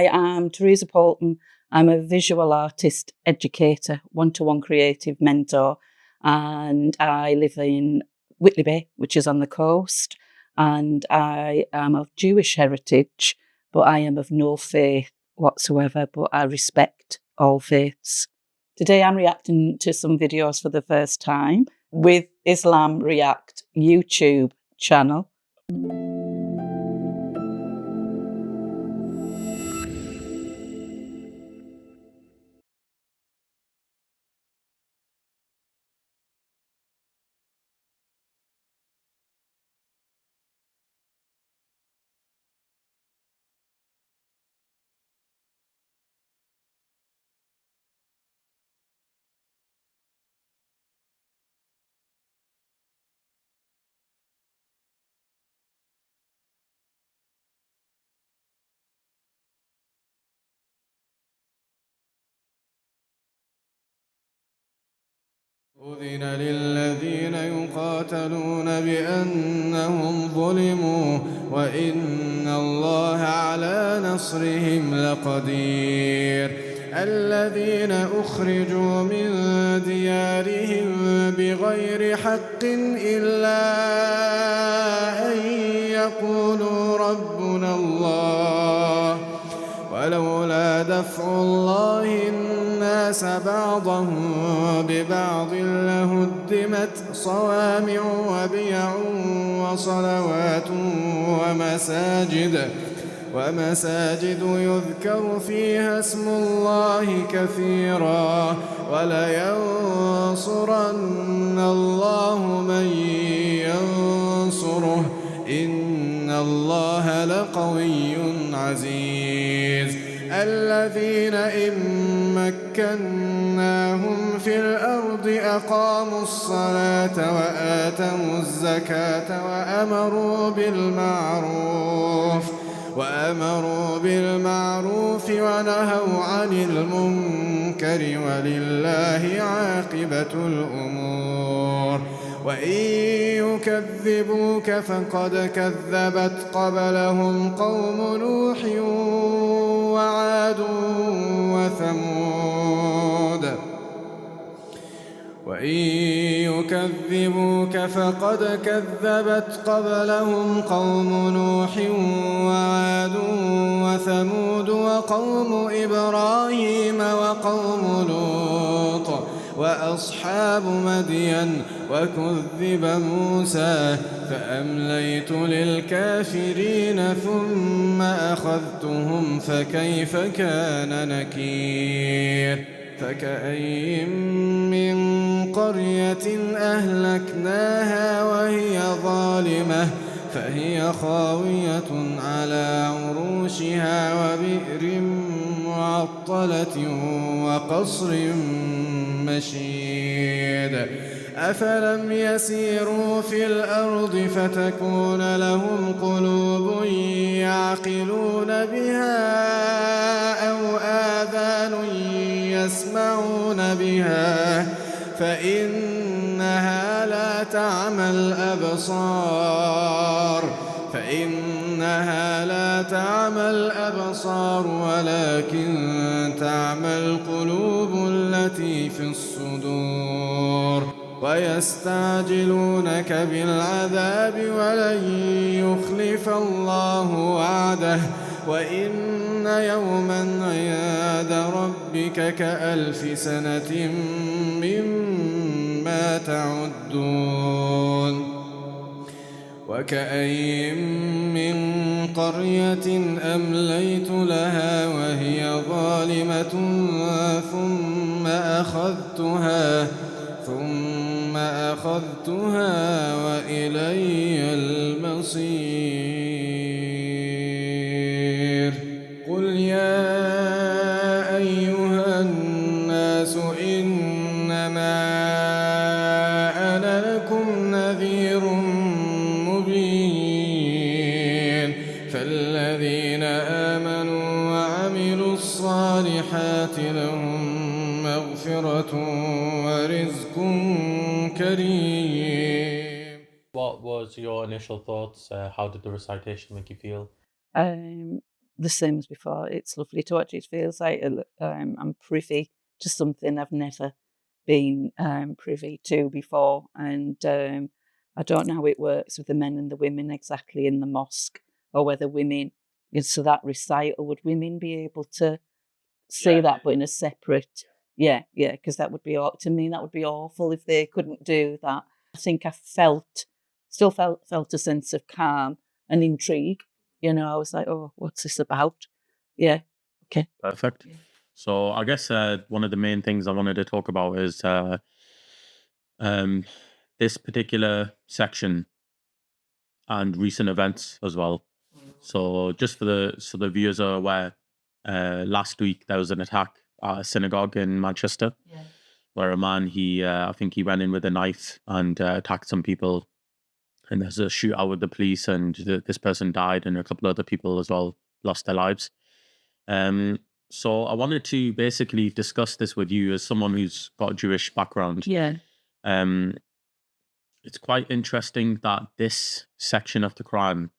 Hi, I'm Theresa. I'm a visual artist educator, one-to-one creative mentor, and I live in Whitley Bay, which is on the coast, and I am of Jewish heritage, but I am of no faith whatsoever, but I respect all faiths. Today I'm reacting to some videos for the first time with Islam React YouTube channel. أذن للذين يقاتلون بأنهم ظلموا وإن الله على نصرهم لقدير الذين أخرجوا من ديارهم بغير حق إلا أن يقولوا ربنا الله ولولا دفع الله الناس بعضهم ببعض لهدمت صوامع وبيع وصلوات ومساجد يذكر فيها اسم الله كثيرا ولينصرن الله من ينصره إن الله لقوي عزيز الذين إن مكناهم في الأرض أقاموا الصلاة وآتوا الزكاة وأمروا بالمعروف ونهوا عن المنكر ولله عاقبة الأمور وإن يكذبوك فقد كذبت قبلهم قوم نوح وعاد وثمود وإن يكذبوك فقد كذبت قبلهم قوم نوح وعاد وثمود وقوم إبراهيم وقوم لوط وأصحاب مدين وكذب موسى فأمليت للكافرين ثم أخذتهم فكيف كان نكير فكأين من قرية أهلكناها وهي ظالمة فهي خاوية على عروشها وبئر معطلة وقصر مشيد أفلم يسيروا في الأرض فتكون لهم قلوب يعقلون بها أو آذان يسمعون بها فإنها لا تعمى الأبصار ولكن تعمى القلوب التي في الصدور ويستعجلونك بالعذاب ولن يخلف الله وعده وإن يوما عند ربك كألف سنة مما تعدون وكأين من قرية أمليت لها وهي ظالمة ثم أخذتها وإلي المصير قل يا أيها الناس إنما أنا لكم نذير مبين فالذين آمنوا وعملوا الصالحات لهم مغفرة ورزق كريم. What was your initial thoughts? How did the recitation make you feel? the same as before. It's lovely to watch. It feels like I'm privy to something I've never been privy to before. And I don't know how it works with the men and the women exactly in the mosque, or whether women, so that recital, would women be able to see that, but in a separate, because that would be, to me, that would be awful if they couldn't do that. I think I still felt a sense of calm and intrigue. I was like, oh, what's this about? Yeah. Okay. Perfect. Yeah. So I guess one of the main things I wanted to talk about is this particular section and recent events as well. So just so the viewers are aware, last week there was an attack at a synagogue in Manchester, where a man, I think he went in with a knife and attacked some people, and there's a shootout with the police, and this person died, and a couple other people as well lost their lives. So I wanted to basically discuss this with you as someone who's got a Jewish background. Yeah. It's quite interesting that this section of the Quran,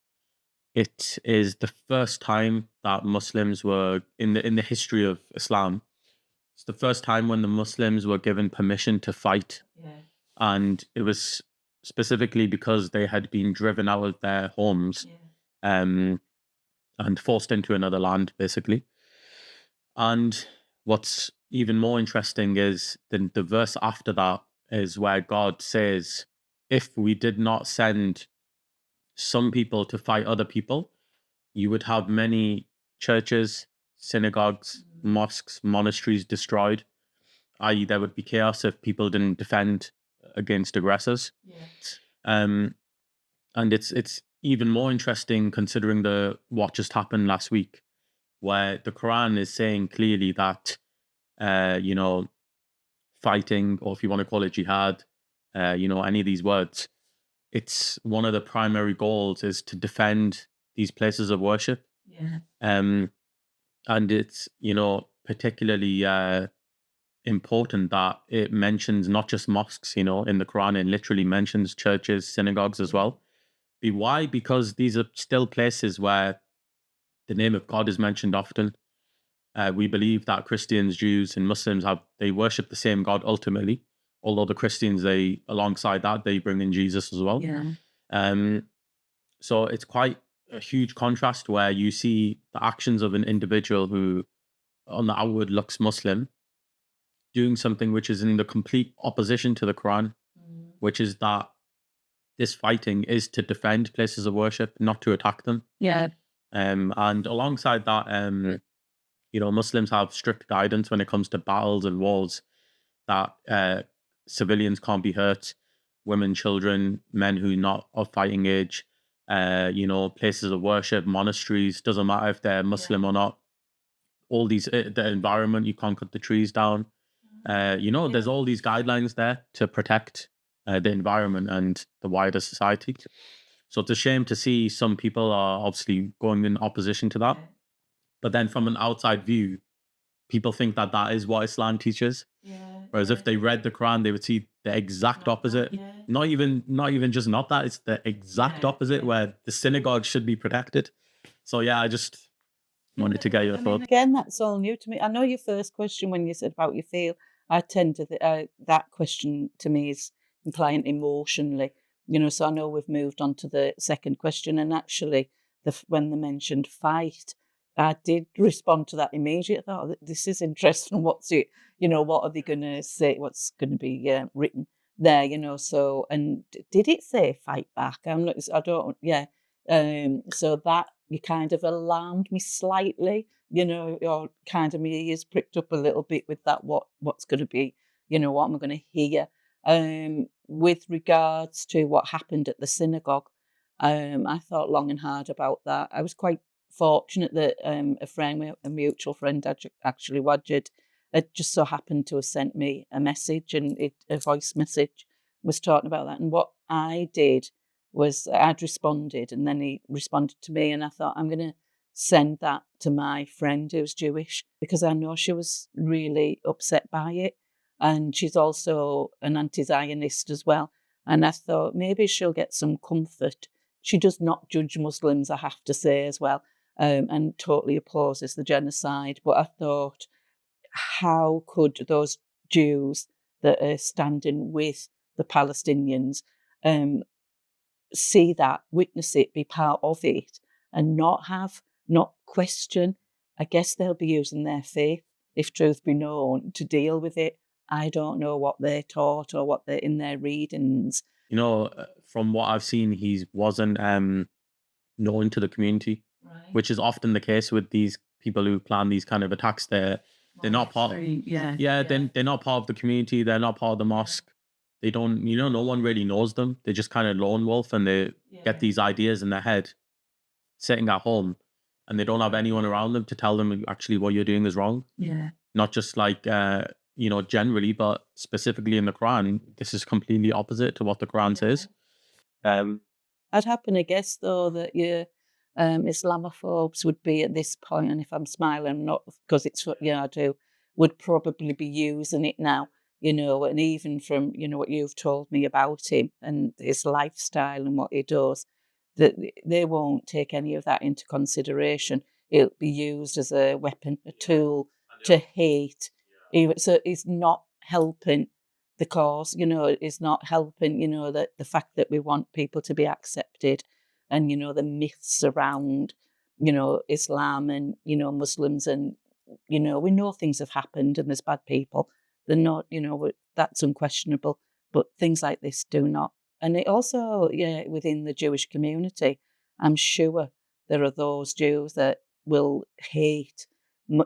it is the first time that Muslims were in the history of Islam. It's the first time when the Muslims were given permission to fight, and it was specifically because they had been driven out of their homes, and forced into another land, basically. And what's even more interesting is the verse after that is where God says, if we did not send some people to fight other people, you would have many churches, synagogues, mosques, monasteries destroyed, i.e. there would be chaos if people didn't defend against aggressors. And it's even more interesting considering what just happened last week, where the Quran is saying clearly that, fighting, or if you want to call it jihad, any of these words, it's one of the primary goals is to defend these places of worship. And it's, particularly important that it mentions not just mosques, in the Quran, it literally mentions churches, synagogues as well. Why? Because these are still places where the name of God is mentioned often. We believe that Christians, Jews, and Muslims they worship the same God ultimately. Although the Christians, alongside that, they bring in Jesus as well. So it's quite a huge contrast where you see the actions of an individual who, on the outward, looks Muslim, doing something which is in the complete opposition to the Quran, which is that this fighting is to defend places of worship, not to attack them. And alongside that, Muslims have strict guidance when it comes to battles and wars, that civilians can't be hurt, women, children, men who are not of fighting age, places of worship, monasteries, doesn't matter if they're Muslim or not. All these, the environment, you can't cut the trees down. There's all these guidelines there to protect the environment and the wider society. So it's a shame to see some people are obviously going in opposition to that. But then from an outside view, people think that is what Islam teaches. Whereas if they read the Quran, they would see the exact opposite. Not even just not that, it's the exact opposite, where the synagogue should be protected. So I just wanted to get your thoughts. Again, that's all new to me. I know your first question when you said about you feel, I tend to, that question to me is implying emotionally, so I know we've moved on to the second question, and actually when they mentioned fight, I did respond to that immediately. I thought, this is interesting. What's it, what are they going to say? What's going to be written there, so, and did it say fight back? So that you kind of alarmed me slightly, or kind of my ears pricked up a little bit with that, what's going to be, what am I going to hear? With regards to what happened at the synagogue, I thought long and hard about that. I was quite fortunate that a mutual friend, actually Wajid, had just so happened to have sent me a message, and a voice message was talking about that. And what I did was I'd responded, and then he responded to me, and I thought, I'm going to send that to my friend who's Jewish, because I know she was really upset by it, and she's also an anti-Zionist as well. And I thought maybe she'll get some comfort. She does not judge Muslims, I have to say, as well. and totally opposes the genocide. But I thought, how could those Jews that are standing with the Palestinians see that, witness it, be part of it, and not question? I guess they'll be using their faith, if truth be known, to deal with it. I don't know what they're taught or what they're in their readings. From what I've seen, he wasn't known to the community, which is often the case with these people who plan these kind of attacks. They're not part. They're not part of the community. They're not part of the mosque. They don't. No one really knows them. They're just kind of lone wolf, and they get these ideas in their head, sitting at home, and they don't have anyone around them to tell them actually what you're doing is wrong. Yeah. Not just like generally, but specifically in the Quran, this is completely opposite to what the Quran says. I'd happen to guess, though, that your Islamophobes would be at this point, and if I'm smiling, not because it's what I do, would probably be using it now, and even from, what you've told me about him and his lifestyle and what he does, that they won't take any of that into consideration. It'll be used as a weapon, a tool to hate. So it's not helping the cause, is not helping, that the fact that we want people to be accepted, and, the myths around, Islam and, Muslims, and, we know things have happened and there's bad people. They're not, that's unquestionable, but things like this do not. And it also, within the Jewish community, I'm sure there are those Jews that will hate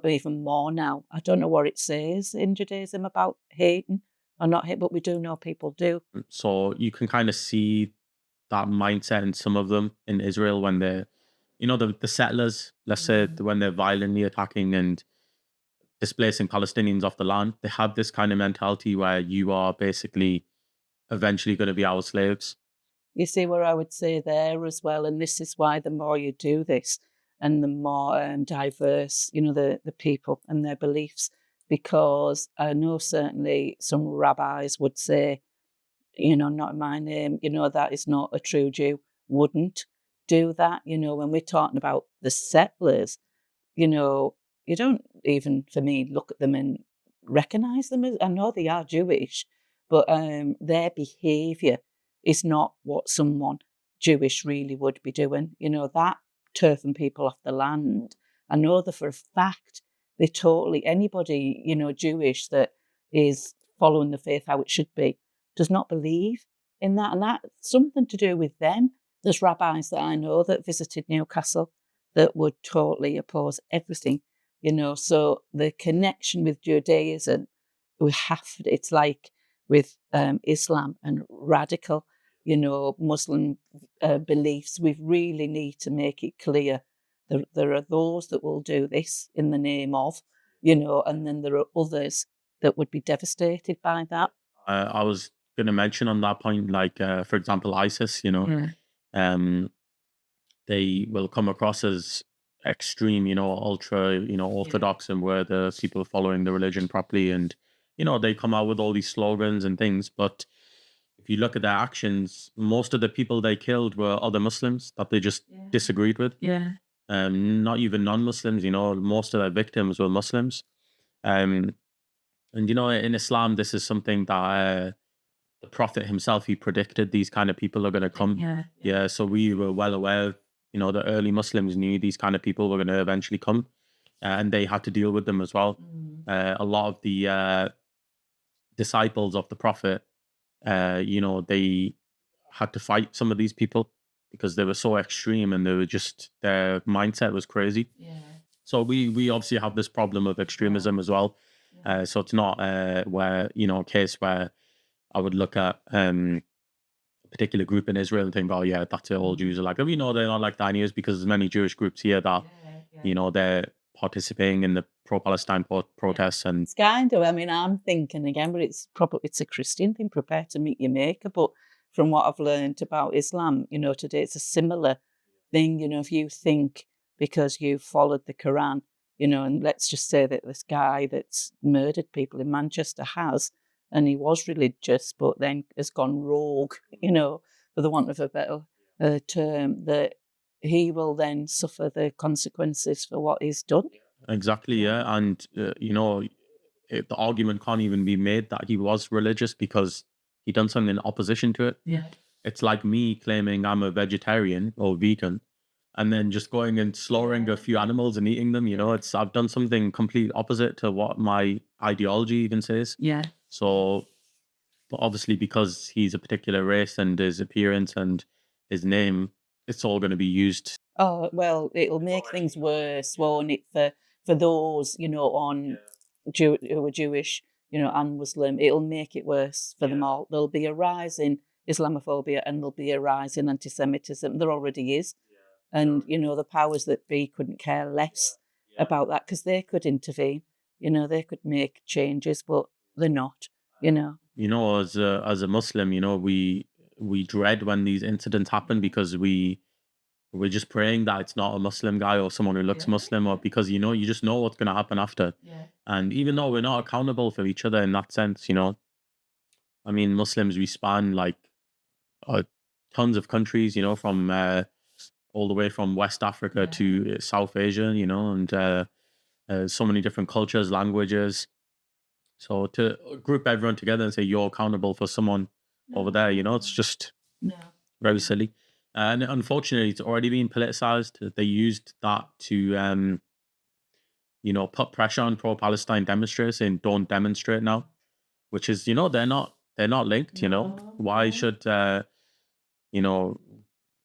even more now. I don't know what it says in Judaism about hating or not hate, but we do know people do. So you can kind of see that mindset in some of them in Israel when they're, the settlers, let's say, when they're violently attacking and displacing Palestinians off the land. They have this kind of mentality where you are basically eventually going to be our slaves. You see where I would say there as well, and this is why the more you do this and the more diverse, the people and their beliefs, because I know certainly some rabbis would say, not in my name, that is not a true Jew, wouldn't do that. When we're talking about the settlers, you don't even, for me, look at them and recognize them as, I know they are Jewish, but their behavior is not what someone Jewish really would be doing. That turfing people off the land, I know that for a fact. They totally, anybody, Jewish that is following the faith how it should be, does not believe in that. And that's something to do with them. There's rabbis that I know that visited Newcastle that would totally oppose everything, So the connection with Judaism, it's like with Islam and radical, Muslim beliefs. We really need to make it clear that there are those that will do this in the name of, and then there are others that would be devastated by that. I was going to mention on that point, like, for example, ISIS, they will come across as extreme, ultra, orthodox, and where the people following the religion properly. And, they come out with all these slogans and things. But if you look at their actions, most of the people they killed were other Muslims that they just disagreed with. Yeah. Not even non-Muslims, most of their victims were Muslims. And, in Islam, this is something that the Prophet himself, he predicted these kind of people are going to come. Yeah. So we were well aware, the early Muslims knew these kind of people were going to eventually come, and they had to deal with them as well. A lot of the disciples of the Prophet, they had to fight some of these people because they were so extreme and their mindset was crazy. Yeah. So we obviously have this problem of extremism as well. So it's not where, a case where I would look at a particular group in Israel and think, oh yeah, that's it, all Jews are like that. We know they're not like that anyways, because there's many Jewish groups here that, they're participating in the pro-Palestine protests. And it's kind of, I'm thinking again, but it's a Christian thing, prepare to meet your maker. But from what I've learned about Islam, today it's a similar thing. If you think because you followed the Qur'an, and let's just say that this guy that's murdered people in Manchester has, and he was religious, but then has gone rogue, for the want of a better term, that he will then suffer the consequences for what he's done. Exactly, yeah. And, the argument can't even be made that he was religious because he done something in opposition to it. Yeah. It's like me claiming I'm a vegetarian or vegan and then just going and slaughtering a few animals and eating them. I've done something complete opposite to what my ideology even says. Yeah. So, but obviously because he's a particular race and his appearance and his name, it's all going to be used. Oh, well, it'll make things worse, won't it, for those, on who are Jewish, and Muslim. It'll make it worse for them all. There'll be a rise in Islamophobia and there'll be a rise in antisemitism. There already is. And, the powers that be couldn't care less about that because they could intervene. They could make changes, but they're not, As a Muslim, we dread when these incidents happen because we're just praying that it's not a Muslim guy or someone who looks Muslim, or because you just know what's going to happen after. And even though we're not accountable for each other in that sense, I mean, Muslims, we span like tons of countries, from all the way from West Africa to South Asia, and so many different cultures, languages. So to group everyone together and say you're accountable for someone over there, it's just very silly. And unfortunately, it's already been politicized. They used that to, put pressure on pro-Palestine demonstrators saying don't demonstrate now, which is, they're not linked. Why should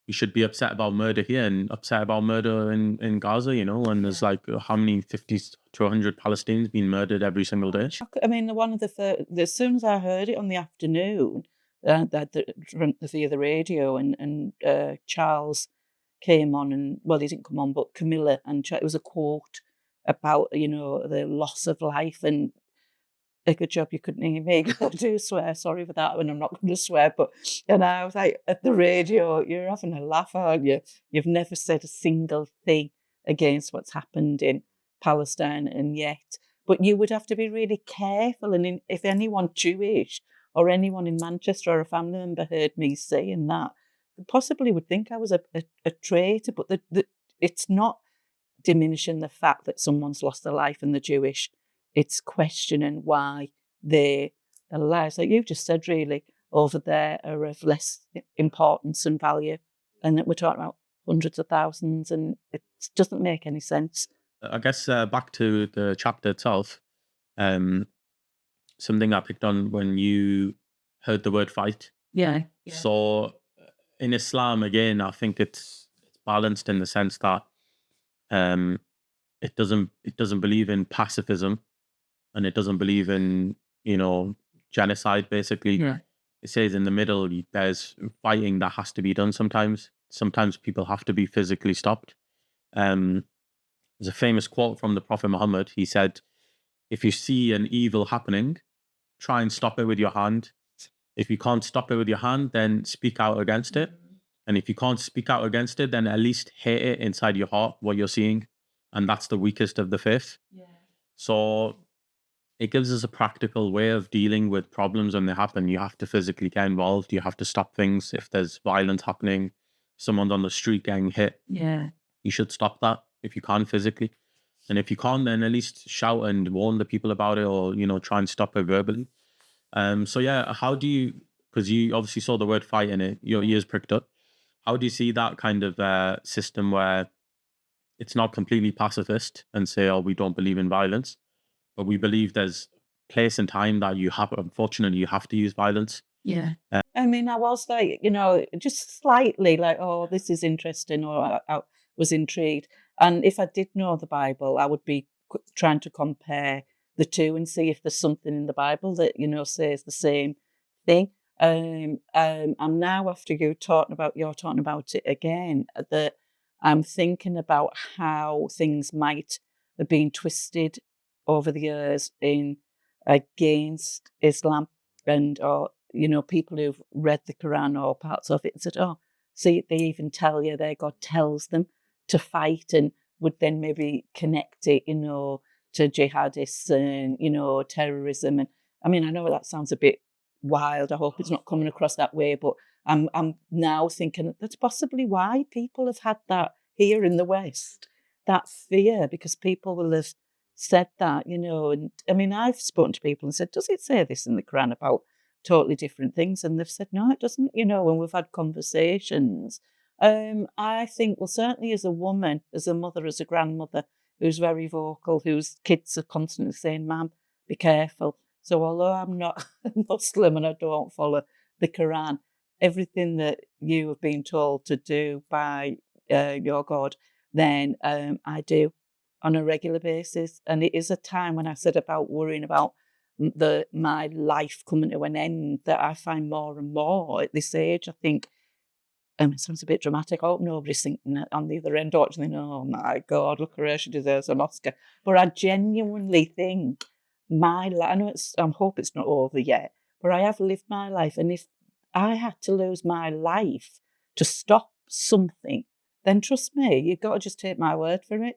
we should be upset about murder here and upset about murder in Gaza, when there's like how many 50 to 100 Palestinians being murdered every single day. I mean, one of as soon as I heard it on the afternoon, that via the radio, and Charles came on, and well, he didn't come on, but Camilla, and it was a quote about the loss of life, and a good job you couldn't hear me. I do swear, sorry for that, and I'm not going to swear, but and I was like, at the radio, you're having a laugh, aren't you? You've never said a single thing against what's happened in Palestine, and yet. But you would have to be really careful, and if anyone Jewish or anyone in Manchester or a family member heard me saying that, they possibly would think I was a traitor. But it's not diminishing the fact that someone's lost their life and they're Jewish. It's questioning why their lives, like you've just said, really, over there are of less importance and value. And that we're talking about hundreds of thousands, and it doesn't make any sense. I guess back to the chapter itself, something I picked on when you heard the word fight. Yeah. So in Islam, again, I think it's balanced in the sense that it doesn't believe in pacifism, and it doesn't believe in genocide. Basically, it says in the middle there's fighting that has to be done sometimes. Sometimes people have to be physically stopped. There's a famous quote from the Prophet Muhammad. He said, "If you see an evil happening, try and stop it with your hand. If you can't stop it with your hand, then speak out against it. And if you can't speak out against it, then at least hate it inside your heart, what you're seeing. And that's the weakest of the faith." So it gives us a practical way of dealing with problems when they happen. You have to physically get involved. You have to stop things. If there's violence happening, someone's on the street getting hit, you should stop that if you can physically. And if you can't, then at least shout and warn the people about it, or, try and stop it verbally. So yeah, how do you, because you obviously saw the word fight in it, your ears pricked up. How do you see that kind of system where it's not completely pacifist and say, oh, we don't believe in violence, but we believe there's place and time that unfortunately, you have to use violence? Yeah. I mean, I was like, just slightly like, oh, this is interesting, or I was intrigued. And if I did know the Bible, I would be trying to compare the two and see if there's something in the Bible that, says the same thing. I'm now, after you're talking about it again, that I'm thinking about how things might have been twisted over the years against Islam, and people who've read the Qur'an or parts of it and said, oh, see, they even tell you their God tells them to fight, and would then maybe connect it, to jihadists and, terrorism. And I mean, I know that sounds a bit wild. I hope it's not coming across that way, but I'm now thinking that's possibly why people have had that here in the West, that fear, because people will have said that, and I mean, I've spoken to people and said, does it say this in the Quran about totally different things? And they've said, no, it doesn't, when we've had conversations. I think, well, certainly as a woman, as a mother, as a grandmother, who's very vocal, whose kids are constantly saying, Mum, be careful. So although I'm not a Muslim and I don't follow the Quran, everything that you have been told to do by your God, then I do on a regular basis. And it is a time when I said about worrying about my life coming to an end that I find more and more at this age. I think it sounds a bit dramatic. I hope nobody's thinking on the other end, watching, oh my God, look at her, she deserves an Oscar. But I genuinely think my life, I hope it's not over yet, but I have lived my life. And if I had to lose my life to stop something, then trust me, you've got to just take my word for it.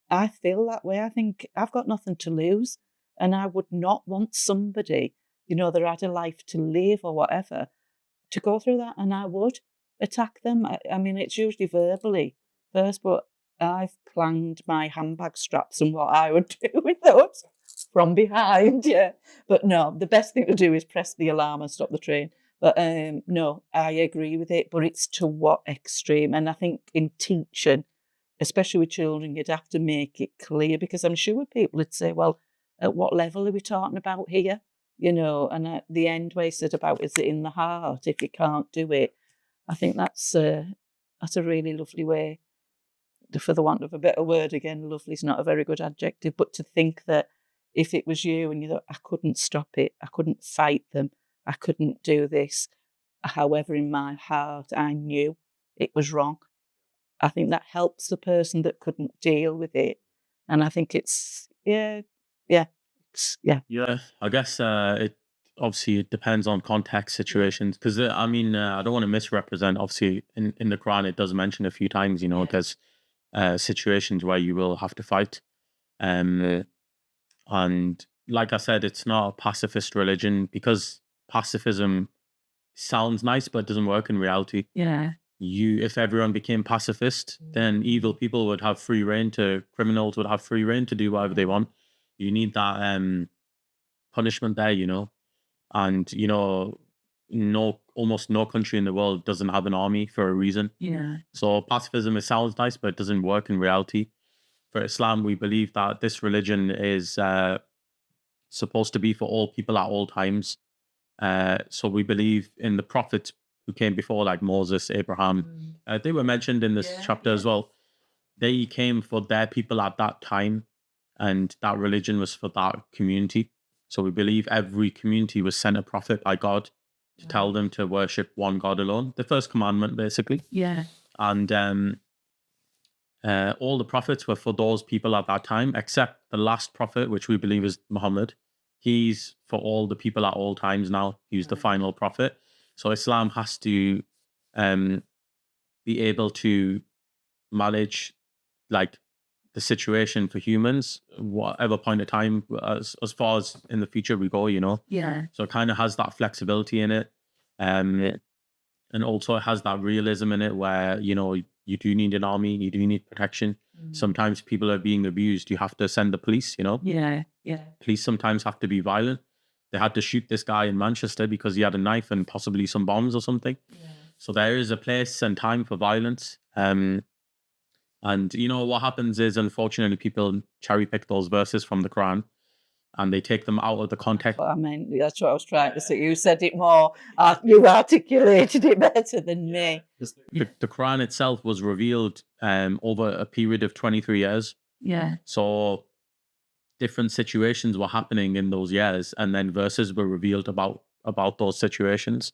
I feel that way. I think I've got nothing to lose. And I would not want somebody, that had a life to live or whatever, to go through that. And I would attack them. I mean, it's usually verbally first, but I've planned my handbag straps and what I would do with those from behind. Yeah. But no, the best thing to do is press the alarm and stop the train. But no, I agree with it, but it's to what extreme? And I think in teaching, especially with children, you'd have to make it clear, because I'm sure people would say, well, at what level are we talking about here? And at the end where he said about, is it in the heart? If you can't do it, I think that's a really lovely way, for the want of a better word again, lovely is not a very good adjective, but to think that if it was you and you thought, I couldn't stop it, I couldn't fight them, I couldn't do this, however in my heart I knew it was wrong. I think that helps the person that couldn't deal with it. And I think it's, yeah. Yeah, I guess it depends on context situations, because I mean, I don't want to misrepresent. Obviously, in the Quran, it does mention a few times, there's situations where you will have to fight, and like I said, it's not a pacifist religion, because pacifism sounds nice, but it doesn't work in reality. Yeah. If everyone became pacifist, then evil people would have free reign criminals would have free reign to do whatever they want. You need that punishment there, and almost no country in the world doesn't have an army for a reason. Yeah. So pacifism, it sounds nice, but it doesn't work in reality. For Islam, we believe that this religion is supposed to be for all people at all times. So we believe in the prophets who came before, like Moses, Abraham. They were mentioned in this chapter as well. They came for their people at that time, and that religion was for that community. So we believe every community was sent a prophet by God to tell them to worship one God alone. The first commandment, basically. Yeah. And all the prophets were for those people at that time, except the last prophet, which we believe is Muhammad. He's for all the people at all times now. He's the final prophet. So Islam has to be able to manage like the situation for humans, whatever point of time, as far as in the future we go, Yeah. So it kind of has that flexibility in it. And also it has that realism in it where, you do need an army, you do need protection. Sometimes people are being abused. You have to send the police, Yeah. Yeah. Police sometimes have to be violent. They had to shoot this guy in Manchester because he had a knife and possibly some bombs or something. Yeah. So there is a place and time for violence. And what happens is, unfortunately, people cherry pick those verses from the Quran and they take them out of the context. But I mean, that's what I was trying to say. You said it more, you articulated it better than me. The Quran itself was revealed over a period of 23 years. Yeah. So different situations were happening in those years, and then verses were revealed about those situations.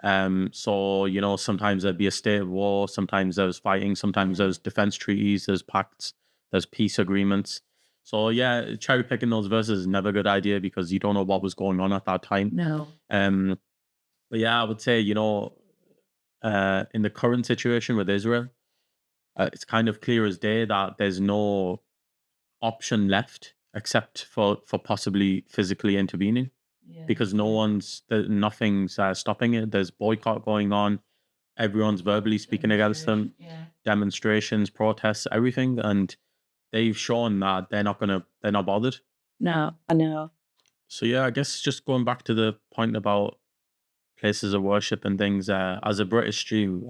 So, sometimes there'd be a state of war, sometimes there was fighting, sometimes there's defense treaties, there's pacts, there's peace agreements. So yeah, cherry picking those verses is never a good idea because you don't know what was going on at that time. No. But yeah, I would say, in the current situation with Israel, it's kind of clear as day that there's no option left except for possibly physically intervening. because nothing's stopping it. There's boycott going on. Everyone's verbally speaking against them. Demonstrations, protests, everything, and they've shown that they're not bothered. No, I know. So yeah, I guess just going back to the point about places of worship and things. As a British Jew,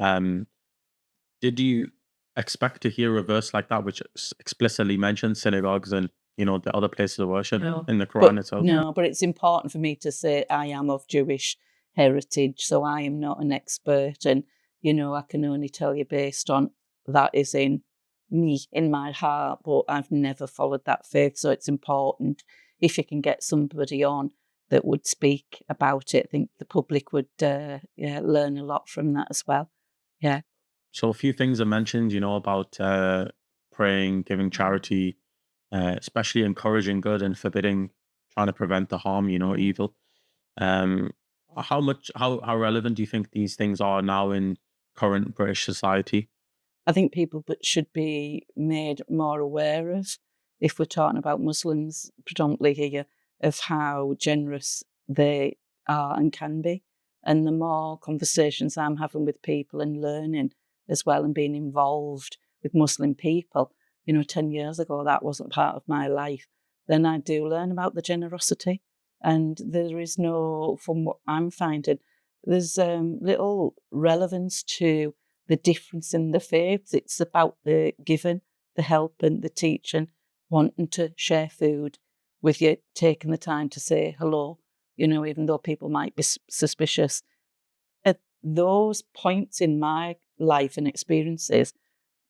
did you expect to hear a verse like that, which explicitly mentions synagogues and the other places of worship in the Quran itself? No, but it's important for me to say I am of Jewish heritage, so I am not an expert, and I can only tell you based on that is in me, in my heart, but I've never followed that faith, so it's important if you can get somebody on that would speak about it. I think the public would learn a lot from that as well. Yeah. So a few things are mentioned, about praying, giving charity, especially encouraging good and forbidding, trying to prevent the harm, evil. How relevant do you think these things are now in current British society? I think people should be made more aware of, if we're talking about Muslims predominantly here, of how generous they are and can be. And the more conversations I'm having with people and learning as well and being involved with Muslim people, 10 years ago, that wasn't part of my life, then I do learn about the generosity. And there is no, from what I'm finding, there's little relevance to the difference in the faiths. It's about the giving, the helping, the teaching, wanting to share food with you, taking the time to say hello, even though people might be suspicious. At those points in my life and experiences,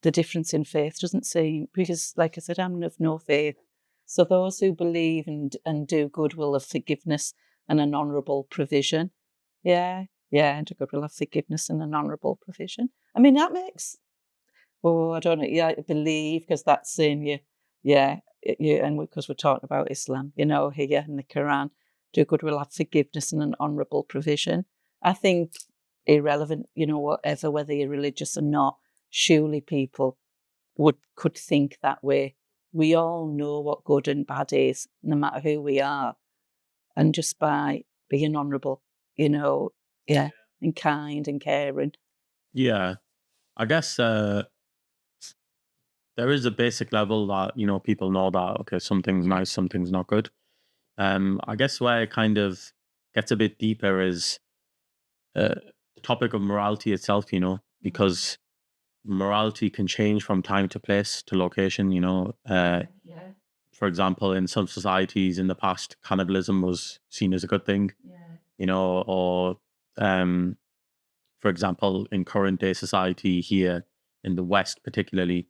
the difference in faith doesn't seem, because like I said, I'm of no faith. So those who believe and do good will have forgiveness and an honourable provision. Yeah, and a good will have forgiveness and an honourable provision. I mean, that makes, I don't know, I believe, because that's saying and because we're talking about Islam, here in the Quran, do good will have forgiveness and an honourable provision. I think irrelevant, whatever, whether you're religious or not, surely people could think that way. We all know what good and bad is, no matter who we are. And just by being honourable, and kind and caring. Yeah, I guess there is a basic level that people know that okay, something's nice, something's not good. I guess where it kind of gets a bit deeper is the topic of morality itself, because morality can change from time to place to location. For example, in some societies in the past, cannibalism was seen as a good thing. Or for example, in current day society here in the West, particularly,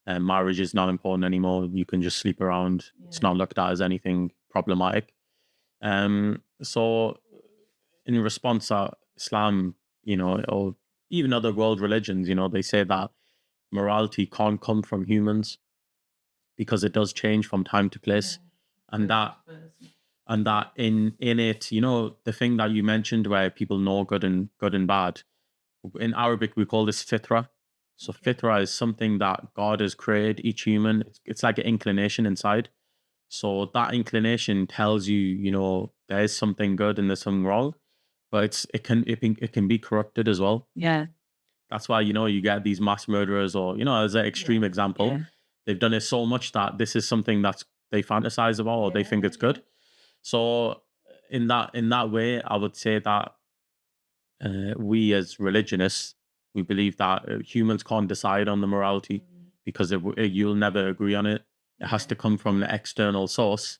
marriage is not important anymore. You can just sleep around. It's not looked at as anything problematic. So in response to Islam, or even other world religions, they say that morality can't come from humans because it does change from time to place. And that in it, the thing that you mentioned where people know good and bad, in Arabic we call this fitra. So fitra is something that God has created each human. It's like an inclination inside. So that inclination tells you, there is something good and there's something wrong, but it can be corrupted as well. Yeah. That's why you get these mass murderers, or as an extreme example. Yeah. They've done it so much that this is something that they fantasize about or they think it's good. So in that way, I would say that we as religionists, we believe that humans can't decide on the morality because you'll never agree on it. It has to come from the external source,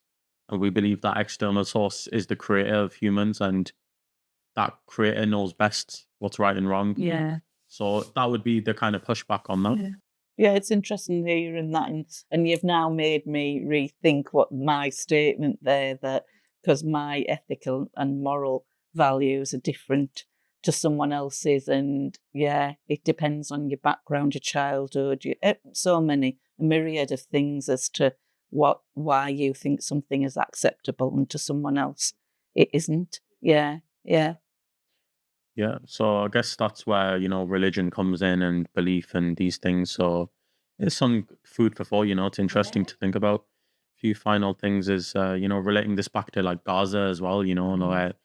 and we believe that external source is the creator of humans, and that creator knows best what's right and wrong. Yeah. So that would be the kind of pushback on that. Yeah, it's interesting hearing that, and you've now made me rethink what my statement there, that because my ethical and moral values are different to someone else's, and it depends on your background, your childhood, a myriad of things as to why you think something is acceptable, and to someone else it isn't. Yeah. So I guess that's where religion comes in and belief and these things. So it's some food for thought. It's interesting to think about. few final things is, relating this back to like Gaza as well, in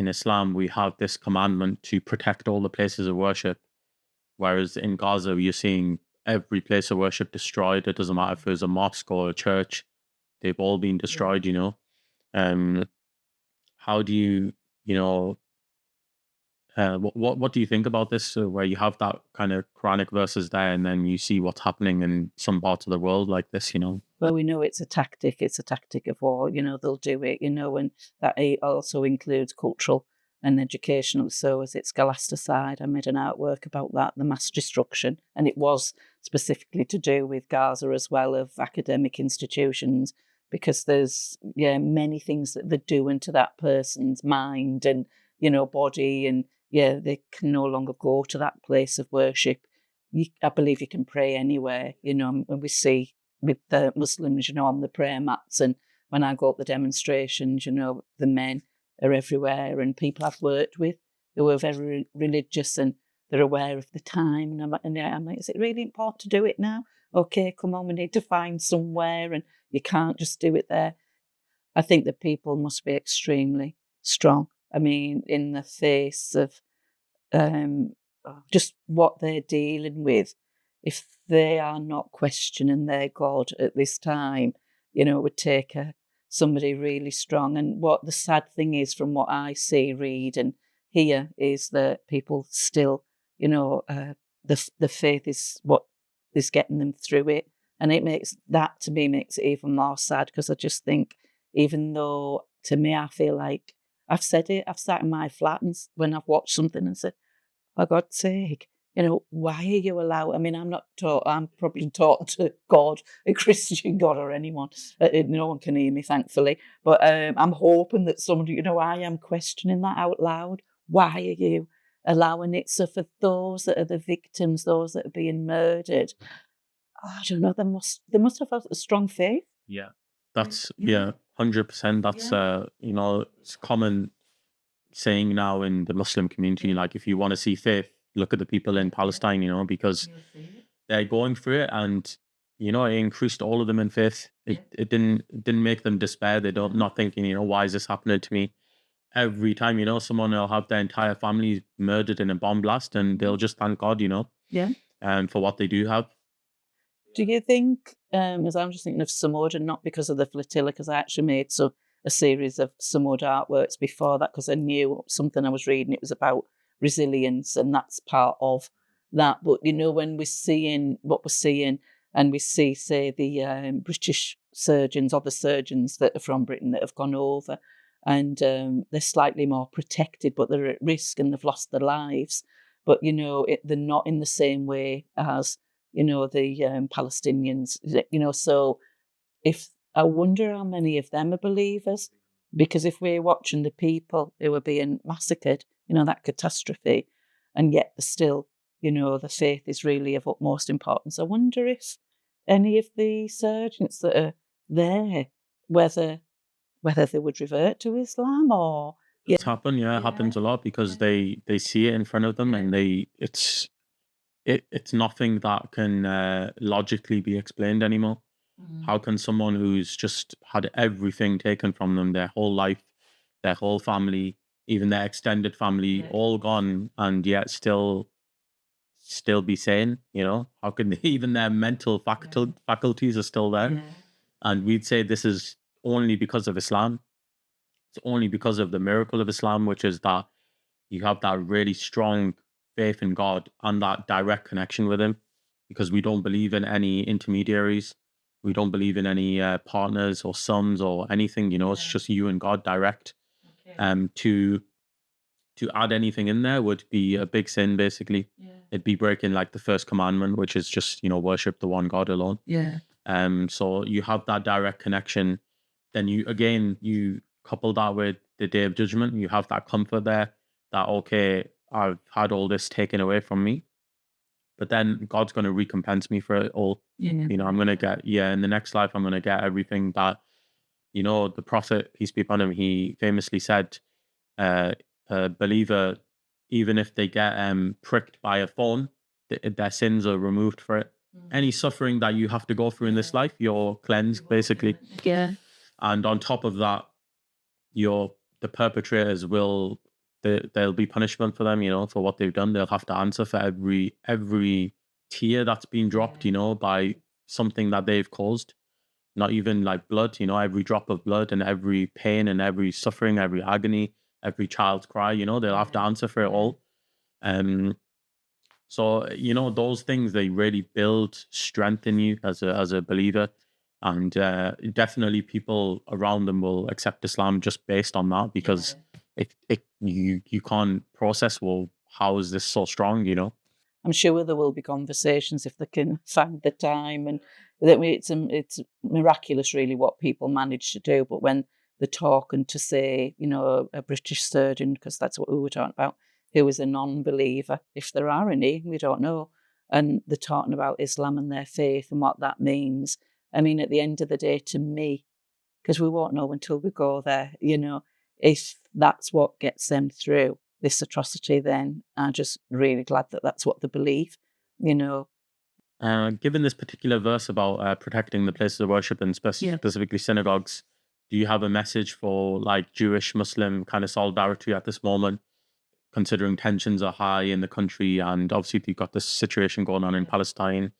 Islam, we have this commandment to protect all the places of worship. Whereas in Gaza, you're seeing every place of worship destroyed. It doesn't matter if it's a mosque or a church, they've all been destroyed, Um, how do you, you know, what do you think about this? Where you have that kind of Quranic verses there, and then you see what's happening in some parts of the world like this, Well, we know it's a tactic. It's a tactic of war. They'll do it, and that also includes cultural and educational. So as it's scholasticide, I made an artwork about that, the mass destruction. And it was specifically to do with Gaza as well, of academic institutions, because there's, many things that they're doing to that person's mind and, body. And, they can no longer go to that place of worship. I believe you can pray anywhere, and we see with the Muslims, on the prayer mats. And when I go up the demonstrations, the men are everywhere, and people I've worked with who are very religious and they're aware of the time. And I'm like, is it really important to do it now? Okay, come on, we need to find somewhere, and you can't just do it there. I think that people must be extremely strong. I mean, in the face of just what they're dealing with, if they are not questioning their God at this time, it would take somebody really strong. And what the sad thing is, from what I see, read, and hear, is that people still, the faith is what is getting them through it. And it makes it even more sad, because I just think, even though to me, I feel like I've said it, I've sat in my flat and when I've watched something and said, for God's sake, why are you allowed? I mean, I'm probably talking to God, a Christian God, or anyone. No one can hear me, thankfully. But I'm hoping that somebody, I am questioning that out loud. Why are you allowing it? So for those that are the victims, those that are being murdered, I don't know, they must have a strong faith. Yeah, that's 100%. That's it's common saying now in the Muslim community. Like, if you want to see faith, look at the people in Palestine. Because they're going through it, and it increased all of them in faith. It didn't make them despair. They don't not thinking, why is this happening to me? Every time, someone will have their entire family murdered in a bomb blast, and they'll just thank God, for what they do have. Do you think, as I'm just thinking of Samud, and not because of the flotilla, because I actually made a series of Samud artworks before that, because I knew something I was reading, it was about resilience, and that's part of that. But, when we're seeing what we're seeing, and we see, say, the British surgeons, or the surgeons that are from Britain that have gone over, and they're slightly more protected, but they're at risk and they've lost their lives. But, they're not in the same way as, the Palestinians, so I wonder how many of them are believers, because if we're watching the people who are being massacred, that catastrophe, and yet still, the faith is really of utmost importance. I wonder if any of the surgeons that are there, whether they would revert to Islam or... It's happened, it happens a lot, because they see it in front of them, and it's nothing that can logically be explained anymore. How can someone who's just had everything taken from them, their whole life, their whole family, even their extended family, all gone, and yet still be sane? How can even their mental faculties are still there? And we'd say this is only because of Islam. It's only because of the miracle of Islam, which is that you have that really strong faith in God and that direct connection with Him, because we don't believe in any intermediaries. We don't believe in any partners or sons or anything. It's just you and God direct. To add anything in there would be a big sin, basically. It'd be breaking like the first commandment, which is just, worship the one God alone. So you have that direct connection. Then you couple that with the Day of Judgment. You have that comfort there that, okay, I've had all this taken away from me, but then God's going to recompense me for it all. I'm going to get, in the next life, I'm going to get everything that, the Prophet, peace be upon him, he famously said, a believer, even if they get pricked by a thorn, their sins are removed for it. any suffering that you have to go through in this life, you're cleansed, basically. Yeah. And on top of that, the perpetrators there'll be punishment for them, for what they've done. They'll have to answer for every tear that's been dropped, by something that they've caused. Not even like blood, every drop of blood and every pain and every suffering, every agony, every child's cry, they'll have to answer for it all. So, those things, they really build strength in you as a believer. And definitely people around them will accept Islam just based on that, because you can't process, well, how is this so strong, I'm sure there will be conversations if they can find the time, and it's miraculous really what people manage to do. But when they talk, and to say, a British surgeon, because that's what we were talking about, who is a non-believer, if there are any, we don't know, and they're talking about Islam and their faith and what that means. I mean, at the end of the day, to me, because we won't know until we go there, if that's what gets them through this atrocity, then I'm just really glad that that's what they believe, Given this particular verse about protecting the places of worship and specifically synagogues, do you have a message for like Jewish Muslim kind of solidarity at this moment, considering tensions are high in the country, and obviously you've got this situation going on in Palestine?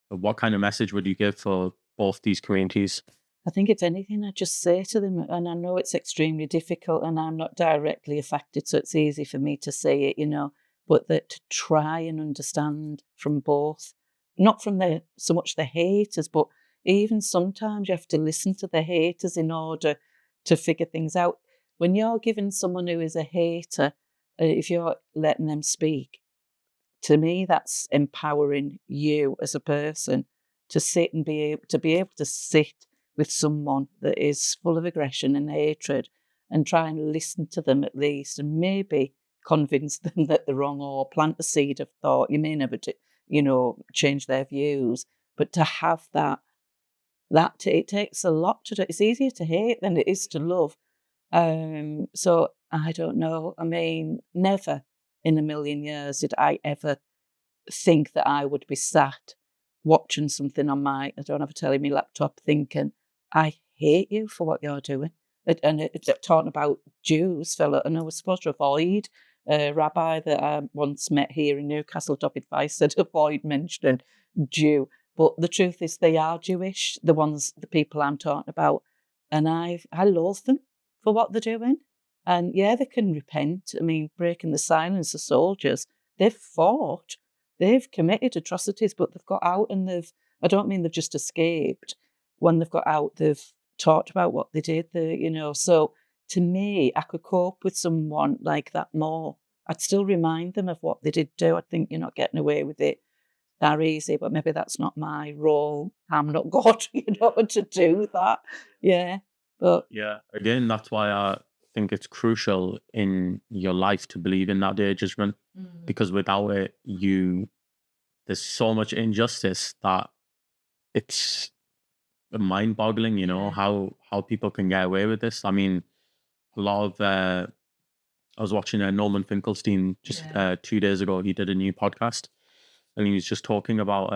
What kind of message would you give for both these communities? I think if anything, I just say to them, and I know it's extremely difficult and I'm not directly affected, so it's easy for me to say it, but that to try and understand from both, not from so much the haters, but even sometimes you have to listen to the haters in order to figure things out. When you're giving someone who is a hater, if you're letting them speak, to me, that's empowering you as a person to sit and be able to sit with someone that is full of aggression and hatred, and try and listen to them at least, and maybe convince them that they're wrong, or plant a seed of thought. You may never, change their views, but to have that it takes a lot to do. It's easier to hate than it is to love. So I don't know. I mean, never in a million years did I ever think that I would be sat watching something on my, I don't have a telly, my laptop, thinking, I hate you for what you're doing. And it's talking about Jews, fella, and I was supposed to avoid a rabbi that I once met here in Newcastle, top advice said avoid mentioning Jew. But the truth is they are Jewish, the people I'm talking about. And I loathe them for what they're doing. And yeah, they can repent. I mean, breaking the silence of soldiers, they've fought. They've committed atrocities, but they've got out, and I don't mean they've just escaped. When they've got out, they've talked about what they did. So to me, I could cope with someone like that more. I'd still remind them of what they did do. I think you're not getting away with it that easy, but maybe that's not my role. I'm not God, to do that. Yeah. But yeah, again, that's why I think it's crucial in your life to believe in that day of judgment, because without it, there's so much injustice that it's mind-boggling, how people can get away with this. I mean, a lot of I was watching Norman Finkelstein just 2 days ago. He did a new podcast, and he was just talking about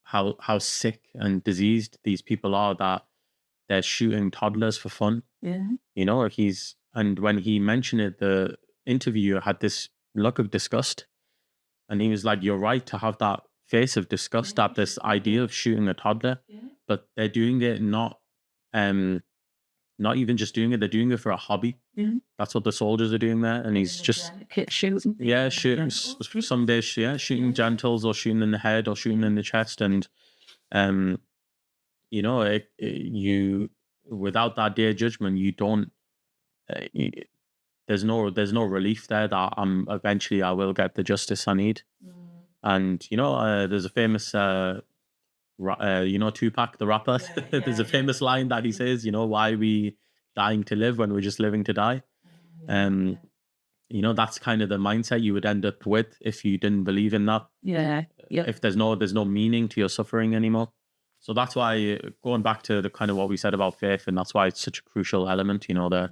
how sick and diseased these people are, that they're shooting toddlers for fun. yeah, And when he mentioned it, the interviewer had this look of disgust, and he was like, "You're right to have that face of disgust at this idea of shooting a toddler, but they're doing it not even just doing it, they're doing it for a hobby. That's what the soldiers are doing there." And he's just shooting. shooting some days, shooting genitals, or shooting in the head, or shooting in the chest. And you without that day of judgment, you don't there's no relief there that eventually I will get the justice I need. And there's a famous Tupac the rapper. There's a famous line that he says, why are we dying to live when we're just living to die? That's kind of the mindset you would end up with if you didn't believe in that. If there's no meaning to your suffering anymore. So that's why, going back to the kind of what we said about faith, and that's why it's such a crucial element, there.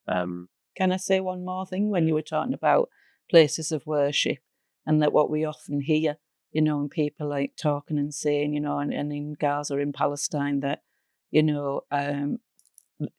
Can I say one more thing? When you were talking about places of worship, and that what we often hear you know, and people like talking and saying, you know, and in Gaza, in Palestine, that, you know,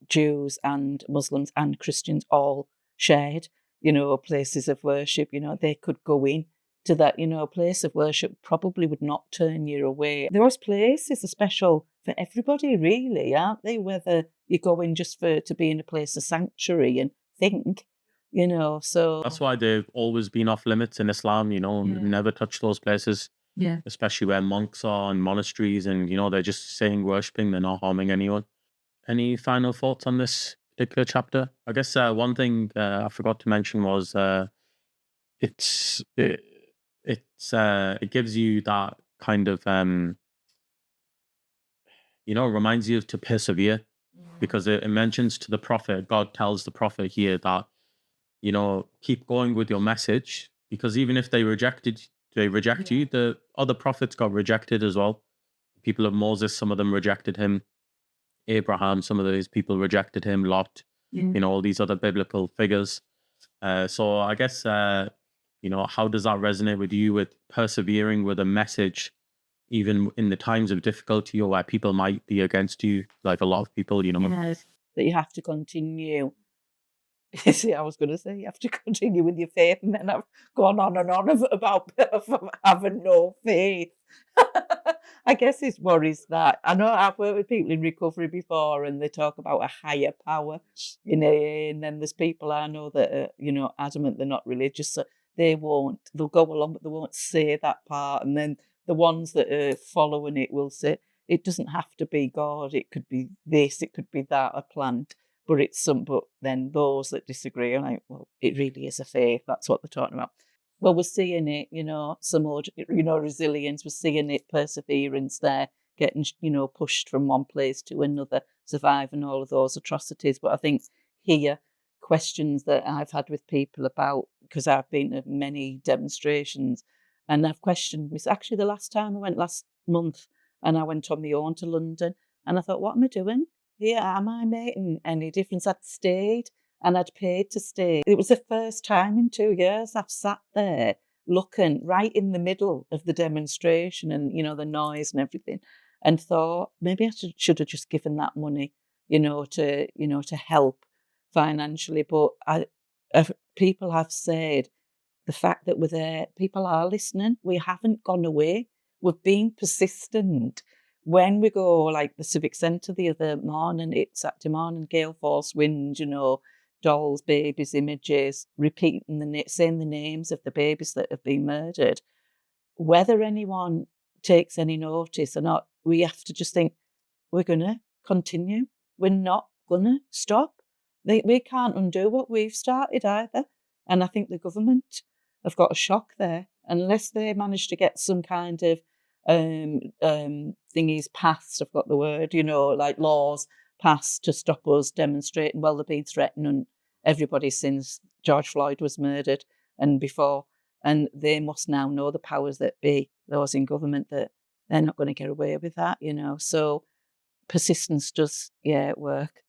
Jews and Muslims and Christians all shared, you know, places of worship. You know, they could go in to that, you know, place of worship, probably would not turn you away. Those places are special for everybody, really, aren't they? Whether you go in just to be in a place of sanctuary and think, you know, so. That's why they've always been off limits in Islam, you know, never touch those places. Yeah. Especially where monks are and monasteries, and, you know, they're just saying worshipping, they're not harming anyone. Any final thoughts on this particular chapter? I guess one thing I forgot to mention was it gives you that kind of you know, reminds you to persevere, because it mentions to the prophet, God tells the prophet here that, you know, keep going with your message, because even if they reject you, the other prophets got rejected as well. People of Moses, some of them rejected him. Abraham, some of those people rejected him. Lot, you know, all these other biblical figures. So I guess, you know, how does that resonate with you, with persevering with a message, even in the times of difficulty or where people might be against you, like a lot of people, you know? Yes, that you have to continue. See, I was going to say you have to continue with your faith, and then I've gone on and on about having no faith. I guess it worries that. I know I've worked with people in recovery before, and they talk about a higher power, you know, and then there's people I know that are, you know, adamant they're not religious, so they'll go along, but they won't say that part. And then the ones that are following it will say, it doesn't have to be God, it could be this, it could be that, a plant. But but then those that disagree are like, well, it really is a faith. That's what they're talking about. Well, we're seeing it, you know, some more, you know, resilience. We're seeing it, perseverance there, getting, you know, pushed from one place to another, surviving all of those atrocities. But I think here, questions that I've had with people about, because I've been to many demonstrations, and I've questioned, it's actually the last time I went last month, and I went on my own to London, and I thought, what am I doing? Yeah, am I making any difference? I'd stayed and I'd paid to stay. It was the first time in 2 years I've sat there looking right in the middle of the demonstration and, you know, the noise and everything, and thought maybe I should have just given that money, you know, to help financially. But people have said the fact that we're there, people are listening. We haven't gone away. We've been persistent. When we go, like the Civic Centre the other morning, it's Saturday morning, gale force wind, you know, dolls, babies, images, repeating saying the names of the babies that have been murdered. Whether anyone takes any notice or not, we have to just think, we're going to continue. We're not going to stop. We can't undo what we've started either. And I think the government have got a shock there. Unless they manage to get some kind of thingies passed, I've got the word, you know, like laws passed to stop us demonstrating. Well, they've been threatening everybody since George Floyd was murdered and before. And they must now know, the powers that be, those in government, that they're not going to get away with that, you know. So persistence does, work.